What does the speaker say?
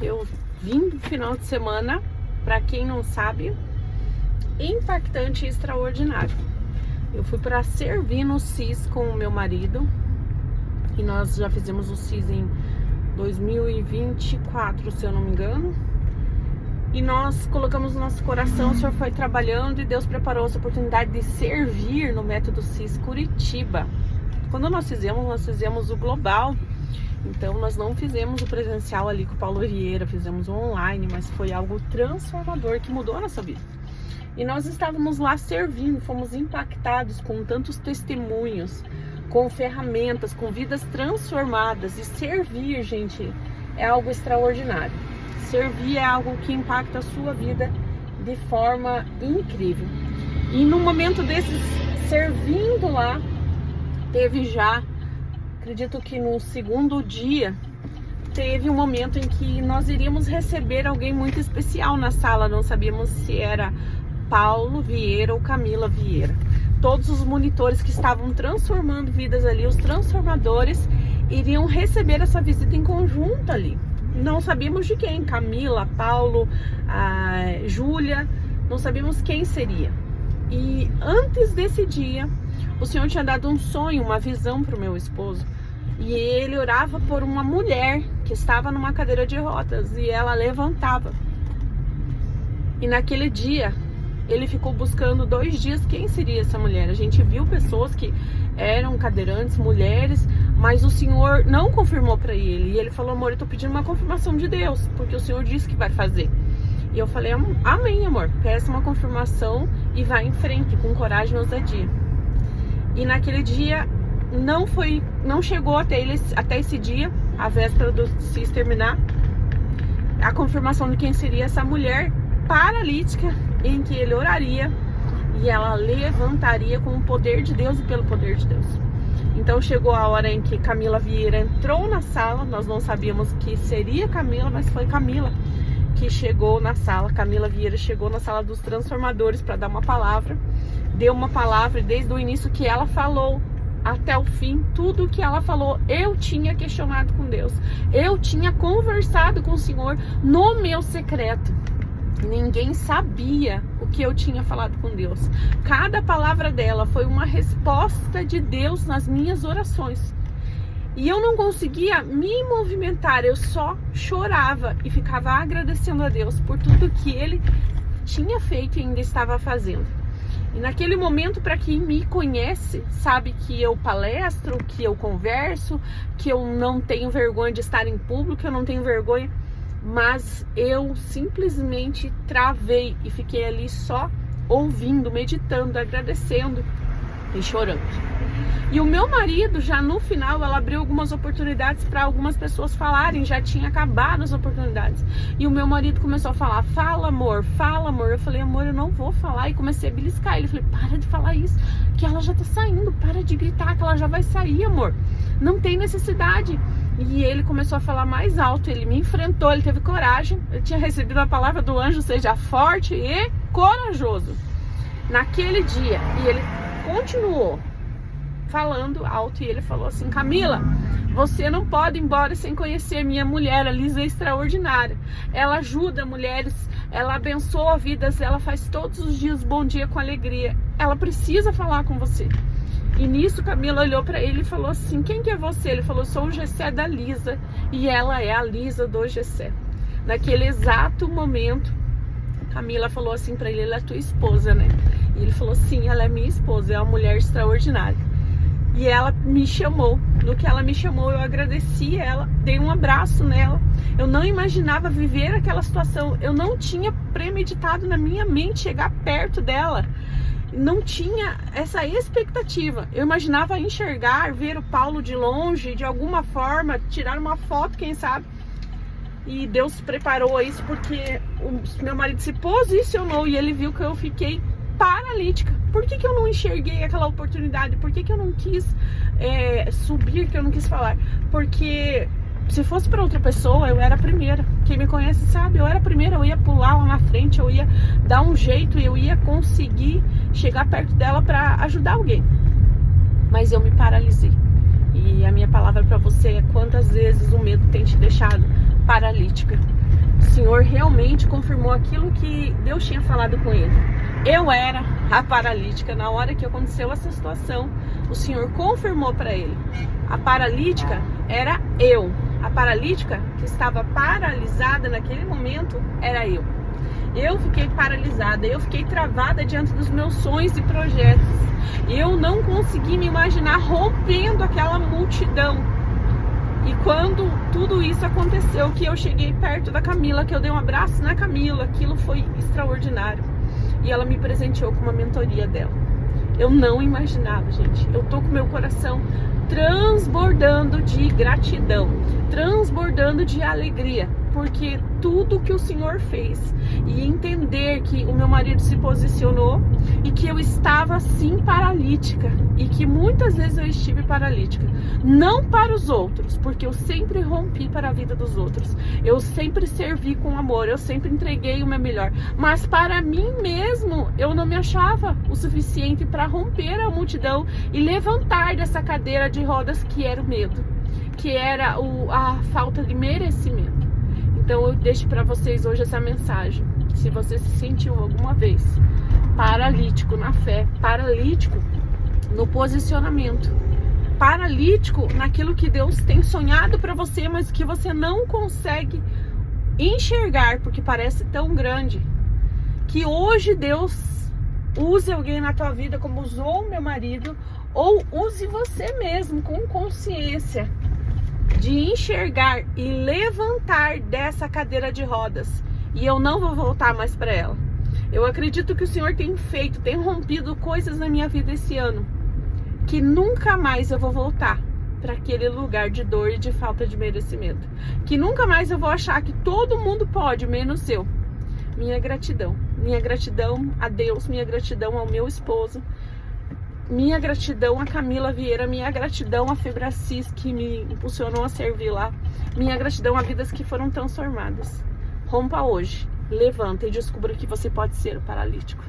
Eu vim do final de semana, para quem não sabe, impactante e extraordinário. Eu fui para servir no CIS com o meu marido e nós já fizemos o CIS em 2024, se eu não me engano. E nós colocamos no nosso coração, o Senhor foi trabalhando e Deus preparou essa oportunidade de servir no Método CIS Curitiba. Quando nós fizemos o global. Então nós não fizemos o presencial ali com o Paulo Vieira, fizemos o online, mas foi algo transformador que mudou a nossa vida. E nós estávamos lá servindo, fomos impactados com tantos testemunhos, com ferramentas, com vidas transformadas. E servir, gente, é algo extraordinário. Servir é algo que impacta a sua vida de forma incrível. E no momento desses, servindo lá, teve já, acredito que no segundo dia, teve um momento em que nós iríamos receber alguém muito especial na sala. Não sabíamos se era Paulo Vieira ou Camila Vieira. Todos os monitores que estavam transformando vidas ali, os transformadores, iriam receber essa visita em conjunto ali. Não sabíamos de quem, Camila, Paulo, Júlia, não sabíamos quem seria. E antes desse dia, o Senhor tinha dado um sonho, uma visão para o meu esposo. E ele orava por uma mulher que estava numa cadeira de rodas e ela levantava. E naquele dia, ele ficou buscando 2 dias quem seria essa mulher. A gente viu pessoas que eram cadeirantes, mulheres, mas o Senhor não confirmou para ele. E ele falou: amor, eu tô pedindo uma confirmação de Deus, porque o Senhor disse que vai fazer. E eu falei: amém, amor, peça uma confirmação e vá em frente, com coragem e ousadia. E naquele dia, não chegou até esse dia, a véspera do CIS terminar, a confirmação de quem seria essa mulher paralítica, em que ele oraria e ela levantaria com o poder de Deus e pelo poder de Deus. Então chegou a hora em que Camila Vieira entrou na sala. Nós não sabíamos que seria Camila, mas foi Camila que chegou na sala. Camila Vieira chegou na sala dos transformadores para dar uma palavra, deu uma palavra, e desde o início que ela falou até o fim, tudo que ela falou, eu tinha questionado com Deus, eu tinha conversado com o Senhor no meu secreto. Ninguém sabia o que eu tinha falado com Deus. Cada palavra dela foi uma resposta de Deus nas minhas orações. E eu não conseguia me movimentar, eu só chorava e ficava agradecendo a Deus por tudo que Ele tinha feito e ainda estava fazendo. E naquele momento, para quem me conhece, sabe que eu palestro, que eu converso, que eu não tenho vergonha de estar em público, eu não tenho vergonha, mas eu simplesmente travei e fiquei ali só ouvindo, meditando, agradecendo e chorando. E o meu marido, já no final, ela abriu algumas oportunidades para algumas pessoas falarem, já tinha acabado as oportunidades. E o meu marido começou a falar: fala amor, fala amor. Eu falei: amor, eu não vou falar. E comecei a beliscar ele. Falei: para de falar isso, que ela já tá saindo, para de gritar que ela já vai sair, amor. Não tem necessidade. E ele começou a falar mais alto, ele me enfrentou, ele teve coragem. Ele tinha recebido a palavra do anjo: seja forte e corajoso. Naquele dia, e ele continuou falando alto, e ele falou assim: Camila, você não pode ir embora sem conhecer minha mulher. A Lisa é extraordinária, ela ajuda mulheres, ela abençoa vidas, ela faz todos os dias bom dia com alegria, ela precisa falar com você. E nisso Camila olhou para ele e falou assim: quem que é você? Ele falou: sou o Gessé da Lisa, e ela é a Lisa do Gessé. Naquele exato momento, Camila falou assim para ele: ela é tua esposa, né? E ele falou: sim, ela é minha esposa, é uma mulher extraordinária. E ela me chamou. No que ela me chamou, eu agradeci ela, dei um abraço nela. Eu não imaginava viver aquela situação. Eu não tinha premeditado na minha mente chegar perto dela. Não tinha essa expectativa. Eu imaginava enxergar, ver o Paulo de longe, de alguma forma, tirar uma foto, quem sabe. E Deus preparou isso porque o meu marido se posicionou e ele viu que eu fiquei paralítica. Por que eu não enxerguei aquela oportunidade? Por que eu não quis subir, que eu não quis falar? Porque se fosse para outra pessoa, eu era a primeira. Quem me conhece sabe, eu era a primeira, eu ia pular lá na frente, eu ia dar um jeito, eu ia conseguir chegar perto dela para ajudar alguém. Mas eu me paralisei. E a minha palavra para você é: quantas vezes o medo tem te deixado paralítica? o Senhor realmente confirmou aquilo que Deus tinha falado com ele. Eu era a paralítica. Na hora que aconteceu essa situação, o Senhor confirmou para ele. A paralítica era eu. A paralítica que estava paralisada naquele momento era eu. Eu fiquei paralisada, eu fiquei travada diante dos meus sonhos e projetos. Eu não consegui me imaginar rompendo aquela multidão. E quando tudo isso aconteceu, que eu cheguei perto da Camila, que eu dei um abraço na Camila, aquilo foi extraordinário. E ela me presenteou com uma mentoria dela. Eu não imaginava, gente. Eu tô com meu coração transbordando de gratidão, transbordando de alegria, porque tudo que o Senhor fez, e entender que o meu marido se posicionou e que eu estava sim paralítica, e que muitas vezes eu estive paralítica, não para os outros, porque eu sempre rompi para a vida dos outros, eu sempre servi com amor, eu sempre entreguei o meu melhor, mas para mim mesmo eu não me achava o suficiente para romper a multidão e levantar dessa cadeira de rodas que era o medo, que era a falta de merecimento. Então eu deixo para vocês hoje essa mensagem. Se você se sentiu alguma vez paralítico na fé, paralítico no posicionamento, paralítico naquilo que Deus tem sonhado para você, mas que você não consegue enxergar porque parece tão grande, que hoje Deus use alguém na tua vida como usou o meu marido, ou use você mesmo com consciência de enxergar e levantar dessa cadeira de rodas, e eu não vou voltar mais para ela. Eu acredito que o Senhor tem feito, tem rompido coisas na minha vida esse ano, que nunca mais eu vou voltar para aquele lugar de dor e de falta de merecimento, que nunca mais eu vou achar que todo mundo pode, menos eu. Minha gratidão a Deus, minha gratidão ao meu esposo, minha gratidão a Camila Vieira, minha gratidão a Febracis, que me impulsionou a servir lá, minha gratidão a vidas que foram transformadas. Rompa hoje, levanta e descubra que você pode ser o paralítico.